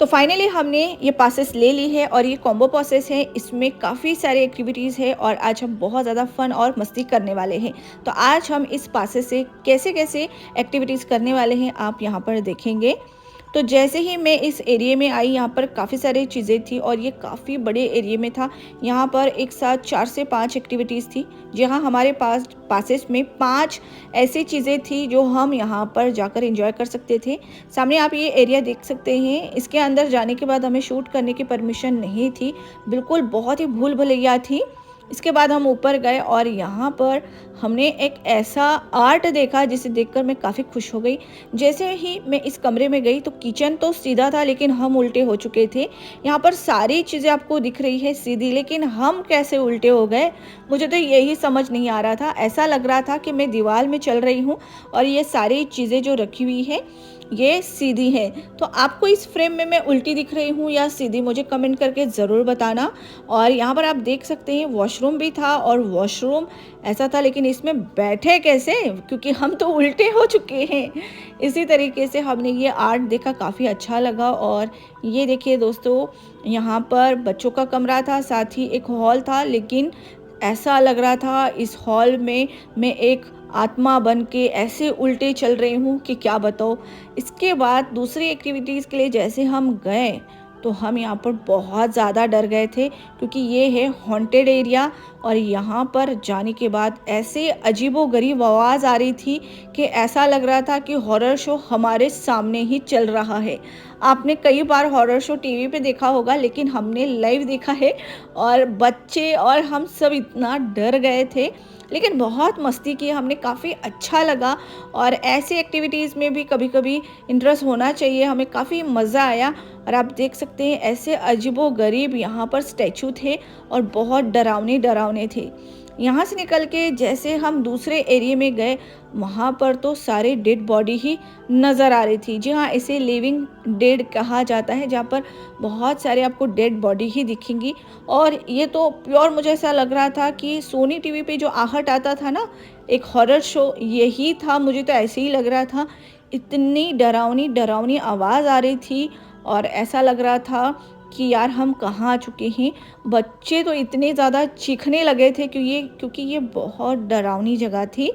तो फाइनली हमने ये पासेस ले ली है और ये कॉम्बो पासेस है, इसमें काफ़ी सारी एक्टिविटीज़ है और आज हम बहुत ज़्यादा फन और मस्ती करने वाले हैं। तो आज हम इस पासेस से कैसे कैसे एक्टिविटीज़ करने वाले हैं आप यहाँ पर देखेंगे। तो जैसे ही मैं इस एरिया में आई, यहाँ पर काफ़ी सारी चीज़ें थी और ये काफ़ी बड़े एरिया में था। यहाँ पर एक साथ 4 से 5 एक्टिविटीज़ थी, जहाँ हमारे पास पासेस में 5 ऐसी चीज़ें थी जो हम यहाँ पर जाकर एंजॉय कर सकते थे। सामने आप ये एरिया देख सकते हैं। इसके अंदर जाने के बाद हमें शूट करने की परमिशन नहीं थी, बिल्कुल बहुत ही भूल भुलैया थी। इसके बाद हम ऊपर गए और यहाँ पर हमने एक ऐसा आर्ट देखा जिसे देखकर मैं काफ़ी खुश हो गई। जैसे ही मैं इस कमरे में गई तो किचन तो सीधा था लेकिन हम उल्टे हो चुके थे। यहाँ पर सारी चीज़ें आपको दिख रही है सीधी, लेकिन हम कैसे उल्टे हो गए मुझे तो यही समझ नहीं आ रहा था। ऐसा लग रहा था कि मैं दीवार में चल रही हूँ और ये सारी चीज़ें जो रखी हुई है ये सीधी है। तो आपको इस फ्रेम में मैं उल्टी दिख रही हूँ या सीधी, मुझे कमेंट करके ज़रूर बताना। और यहाँ पर आप देख सकते हैं वॉशरूम भी था और वॉशरूम ऐसा था, लेकिन इसमें बैठे कैसे, क्योंकि हम तो उल्टे हो चुके हैं। इसी तरीके से हमने ये आर्ट देखा, काफ़ी अच्छा लगा। और ये देखिए दोस्तों, यहाँ पर बच्चों का कमरा था, साथ ही एक हॉल था, लेकिन ऐसा लग रहा था इस हॉल में मैं एक आत्मा बन के ऐसे उल्टे चल रही हूँ कि क्या बताऊँ। इसके बाद दूसरी एक्टिविटीज़ के लिए जैसे हम गए तो हम यहाँ पर बहुत ज़्यादा डर गए थे, क्योंकि ये है हॉन्टेड एरिया और यहाँ पर जाने के बाद ऐसे अजीबोगरीब आवाज़ आ रही थी कि ऐसा लग रहा था कि हॉरर शो हमारे सामने ही चल रहा है। आपने कई बार हॉरर शो टीवी पे देखा होगा, लेकिन हमने लाइव देखा है और बच्चे और हम सब इतना डर गए थे, लेकिन बहुत मस्ती की हमने, काफ़ी अच्छा लगा। और ऐसी एक्टिविटीज़ में भी कभी कभी इंटरेस्ट होना चाहिए, हमें काफ़ी मज़ा आया। और आप देख सकते हैं ऐसे अजीबोगरीब यहाँ पर स्टैचू थे और बहुत डरावने डरावने थे। यहाँ से निकल के जैसे हम दूसरे एरिया में गए, वहाँ पर तो सारे डेड बॉडी ही नज़र आ रही थी। जी हाँ, इसे लिविंग डेड कहा जाता है, जहाँ पर बहुत सारे आपको डेड बॉडी ही दिखेंगी। और ये तो प्योर मुझे ऐसा लग रहा था कि सोनी टीवी पे जो आहट आता था ना, एक हॉरर शो, यही था। मुझे तो ऐसे ही लग रहा था, इतनी डरावनी डरावनी आवाज़ आ रही थी और ऐसा लग रहा था कि यार हम कहाँ आ चुके हैं। बच्चे तो इतने ज़्यादा चीखने लगे थे क्योंकि ये बहुत डरावनी जगह थी।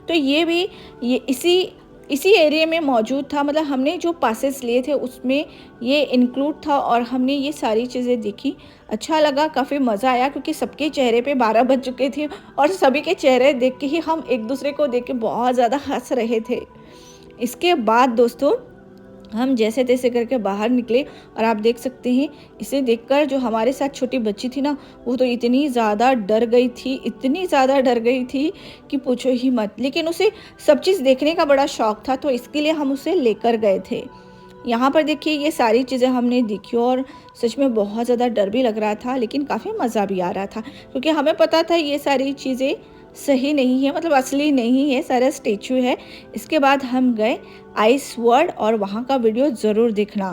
तो ये भी ये इसी एरिया में मौजूद था, मतलब हमने जो पासेस लिए थे उसमें ये इंक्लूड था और हमने ये सारी चीज़ें देखी। अच्छा लगा, काफ़ी मज़ा आया, क्योंकि सबके चेहरे पे 12 बज चुके थे और सभी के चेहरे देख के ही हम एक दूसरे को देख के बहुत ज़्यादा हंस रहे थे। इसके बाद दोस्तों हम जैसे तैसे करके बाहर निकले और आप देख सकते हैं इसे देखकर जो हमारे साथ छोटी बच्ची थी ना, वो तो इतनी ज़्यादा डर गई थी, इतनी ज़्यादा डर गई थी कि पूछो ही मत। लेकिन उसे सब चीज़ देखने का बड़ा शौक था, तो इसके लिए हम उसे लेकर गए थे। यहाँ पर देखिए ये सारी चीज़ें हमने देखी और सच में बहुत ज़्यादा डर भी लग रहा था, लेकिन काफ़ी मज़ा भी आ रहा था, क्योंकि हमें पता था ये सारी चीज़ें सही नहीं है, मतलब असली नहीं है, सारा स्टेचू है। इसके बाद हम गए आइस वर्ल्ड और वहाँ का वीडियो ज़रूर देखना।